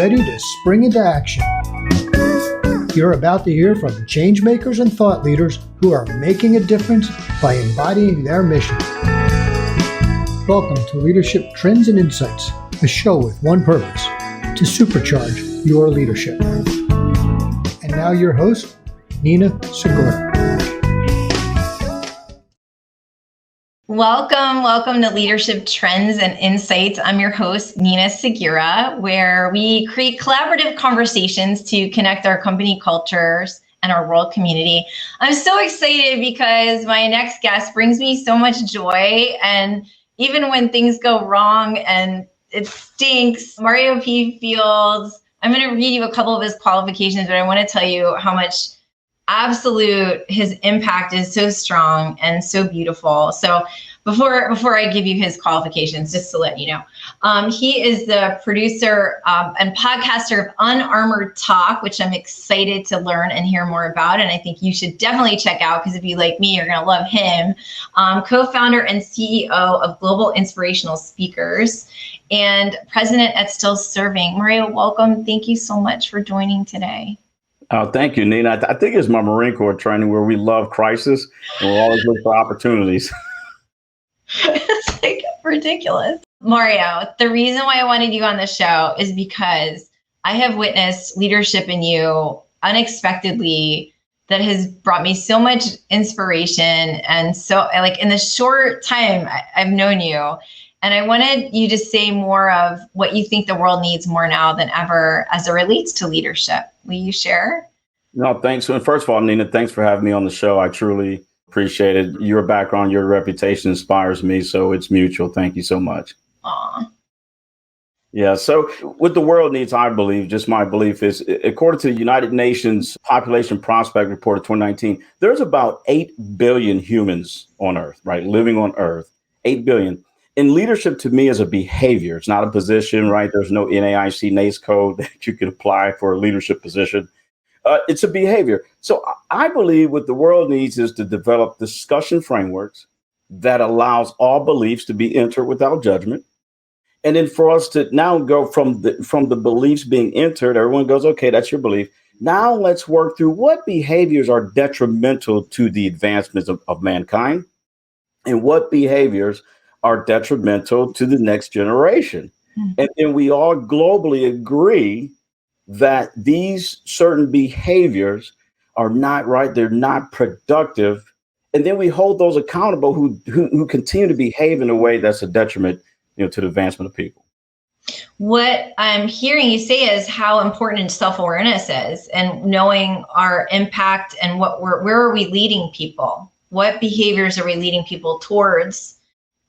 ready to spring into action. You're about to hear from change makers and thought leaders who are making a difference by embodying their mission. Welcome to Leadership Trends and Insights, a show with one purpose: to supercharge your leadership. And now your host, Nina Segura. Welcome to Leadership Trends and Insights. I'm your host, Nina Segura, where we create collaborative conversations to connect our company cultures and our world community. I'm so excited because my next guest brings me so much joy, and even when things go wrong and it stinks, Mario P. Fields, I'm going to read you a couple of his qualifications, but I want to tell you how much his impact is so strong and so beautiful. So before I give you his qualifications, just to let you know, he is the producer and podcaster of Unarmored Talk, which I'm excited to learn and hear more about. And I think you should definitely check out, because if you like me, you're going to love him. Co-founder and CEO of Global Inspirational Speakers and president at Still Serving. Mario, welcome. Thank you so much for joining today. Oh, thank you, Nina. I think it's my Marine Corps training where we love crisis and we always look for opportunities. It's like ridiculous. Mario, the reason why I wanted you on the show is because I have witnessed leadership in you unexpectedly that has brought me so much inspiration. And so, like, in the short time I've known you, and I wanted you to say more of what you think the world needs more now than ever as it relates to leadership. Will you share? No, thanks. And first of all, Nina, thanks for having me on the show. I truly appreciate it. Your background, your reputation inspires me, so it's mutual. Thank you so much. Aw. Yeah. So what the world needs, I believe, just my belief is, according to the United Nations Population Prospect Report of 2019, there's about 8 billion humans on Earth, right? Living on Earth, 8 billion. And leadership to me is a behavior. It's not a position, right? There's no NAIC NACE code that you can apply for a leadership position. It's a behavior. So I believe what the world needs is to develop discussion frameworks that allows all beliefs to be entered without judgment. And then for us to now go from the beliefs being entered, everyone goes, okay, that's your belief. Now let's work through what behaviors are detrimental to the advancements of mankind, and what behaviors are detrimental to the next generation. Mm-hmm. And then we all globally agree that these certain behaviors are not right. They're not productive. And then we hold those accountable who continue to behave in a way that's a detriment, to the advancement of people. What I'm hearing you say is how important self-awareness is, and knowing our impact and where are we leading people? What behaviors are we leading people towards?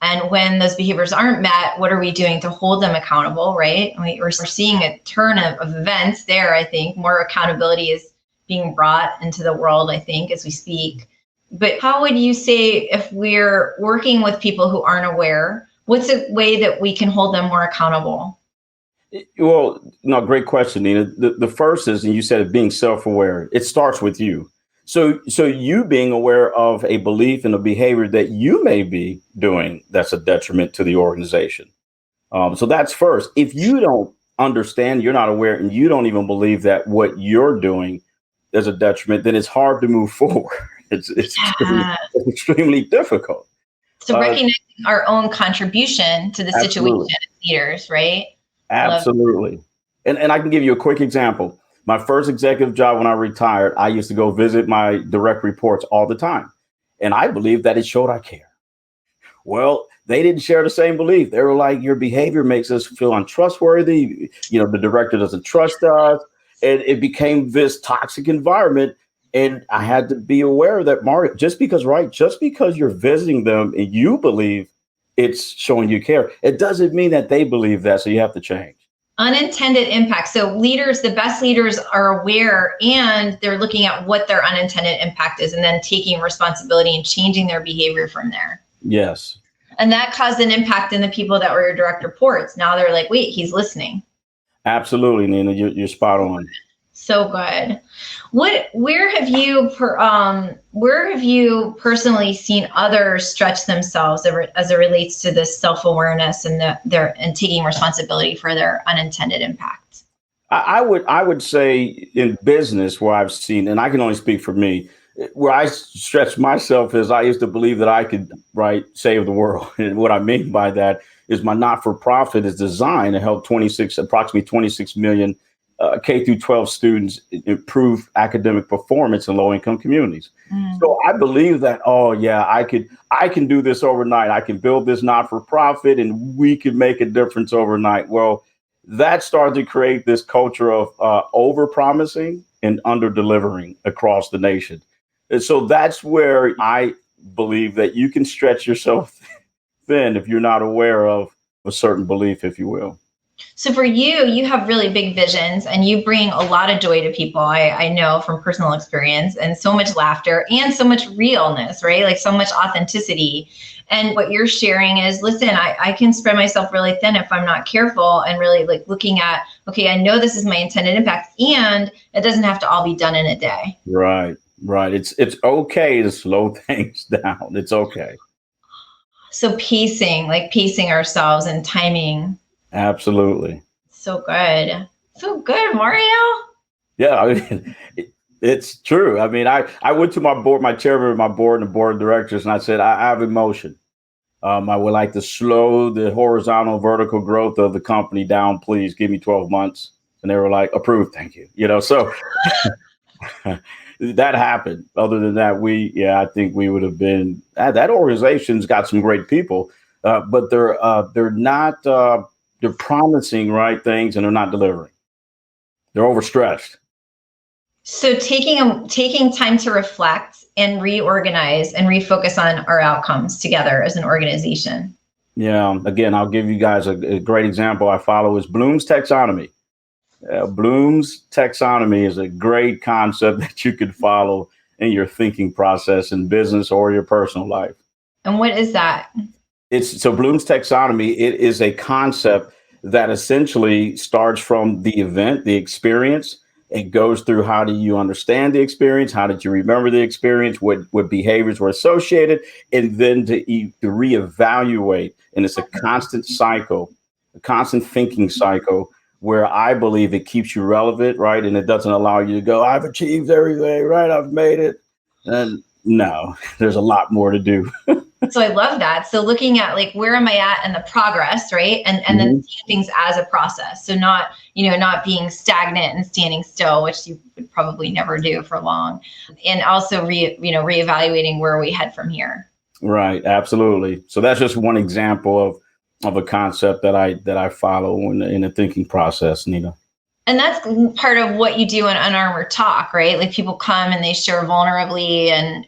And when those behaviors aren't met, what are we doing to hold them accountable, right? We're seeing a turn of events there, I think. More accountability is being brought into the world, I think, as we speak. But how would you say, if we're working with people who aren't aware, what's a way that we can hold them more accountable? Well, no, great question, Nina. The first is, and you said it, being self-aware. It starts with you. So you being aware of a belief and a behavior that you may be doing that's a detriment to the organization. So that's first. If you don't understand, you're not aware, and you don't even believe that what you're doing is a detriment, then it's hard to move forward. It's extremely difficult. So recognizing our own contribution to the situation as leaders, right? Absolutely. And I can give you a quick example. My first executive job when I retired, I used to go visit my direct reports all the time. And I believed that it showed I care. Well, they didn't share the same belief. They were like, your behavior makes us feel untrustworthy. The director doesn't trust us. And it became this toxic environment. And I had to be aware that, Mario, just because you're visiting them and you believe it's showing you care, it doesn't mean that they believe that. So you have to change. Unintended impact. So leaders, the best leaders are aware, and they're looking at what their unintended impact is, and then taking responsibility and changing their behavior from there. Yes. And that caused an impact in the people that were your direct reports. Now they're like, wait, he's listening. Absolutely, Nina. You're spot on. So good. Where have you personally seen others stretch themselves as it relates to this self-awareness and taking responsibility for their unintended impacts? I would say in business where I've seen, and I can only speak for me, where I stretch myself is I used to believe that I could save the world. And what I mean by that is my not-for-profit is designed to help approximately 26 million K through 12 students improve academic performance in low-income communities. So I believe that, I can do this overnight. I can build this not-for-profit and we can make a difference overnight. Well, that started to create this culture of over-promising and under-delivering across the nation. And so that's where I believe that you can stretch yourself thin if you're not aware of a certain belief, if you will. So for you, you have really big visions and you bring a lot of joy to people. I know from personal experience, and so much laughter and so much realness, right? Like so much authenticity. And what you're sharing is, listen, I can spread myself really thin if I'm not careful and really like looking at, okay, I know this is my intended impact and it doesn't have to all be done in a day. Right. It's okay to slow things down. It's okay. So pacing ourselves and timing. Absolutely. So good, Mario. Yeah, I mean, it's true. I mean, I went to my chairman of my board and the board of directors, and I said, I have emotion. I would like to slow the horizontal vertical growth of the company down. Please give me 12 months. And they were like, approved. Thank you. So that happened. Other than that, I think we would have been, that organization's got some great people, but they're not, they're promising right things and they're not delivering. They're overstretched. So taking time to reflect and reorganize and refocus on our outcomes together as an organization. Yeah. Again, I'll give you guys a great example I follow is Bloom's taxonomy. Bloom's taxonomy is a great concept that you could follow in your thinking process in business or your personal life. And what is that? So Bloom's taxonomy, it is a concept that essentially starts from the event, the experience. It goes through how do you understand the experience? How did you remember the experience? What behaviors were associated? And then to reevaluate. And it's a constant cycle, a constant thinking cycle where I believe it keeps you relevant, right? And it doesn't allow you to go, I've achieved everything, right? I've made it. And no, there's a lot more to do. So I love that. So looking at like, where am I at in the progress, right? And then seeing things as a process. So not being stagnant and standing still, which you would probably never do for long. And also reevaluating where we head from here. Right. Absolutely. So that's just one example of a concept that I follow in the thinking process, Nina. And that's part of what you do in Unarmored Talk, right? Like people come and they share vulnerably and,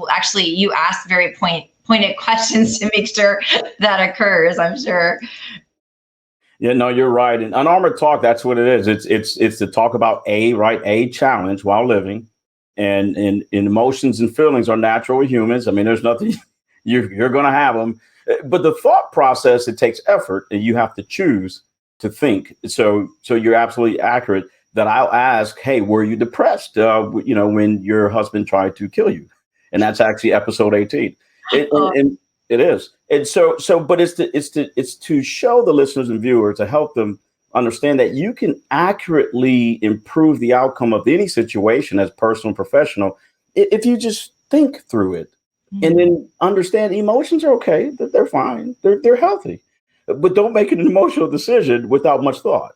actually you ask very pointed questions to make sure that occurs, I'm sure. Yeah, no, you're right. And Unarmored Talk, that's what it is. It's to talk about a challenge while living. And emotions and feelings are natural with humans. I mean, there's nothing, you're going to have them. But the thought process, it takes effort and you have to choose to think. So you're absolutely accurate that I'll ask, hey, were you depressed, when your husband tried to kill you? And that's actually episode 18. And it is. And but it's to show the listeners and viewers, to help them understand that you can accurately improve the outcome of any situation as personal and professional if you just think through it. And then understand emotions are okay, that they're fine, they're healthy, but don't make an emotional decision without much thought.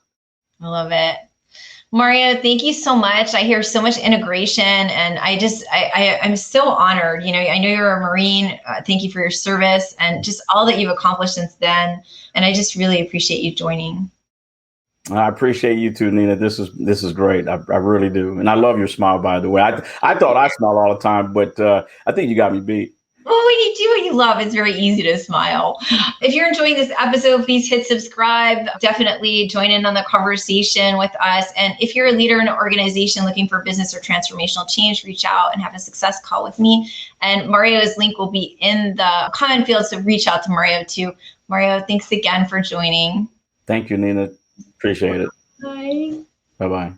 I love it. Mario, thank you so much. I hear so much integration and I'm so honored. I know you're a Marine. Thank you for your service and just all that you've accomplished since then. And I just really appreciate you joining. I appreciate you too, Nina. This is great. I really do. And I love your smile, by the way. I thought I smile all the time, but I think you got me beat. Well, when you do what you love, it's very easy to smile. If you're enjoying this episode, please hit subscribe. Definitely join in on the conversation with us. And if you're a leader in an organization looking for business or transformational change, reach out and have a success call with me. And Mario's link will be in the comment field, so reach out to Mario too. Mario, thanks again for joining. Thank you, Nina. Appreciate it. Bye. Bye-bye.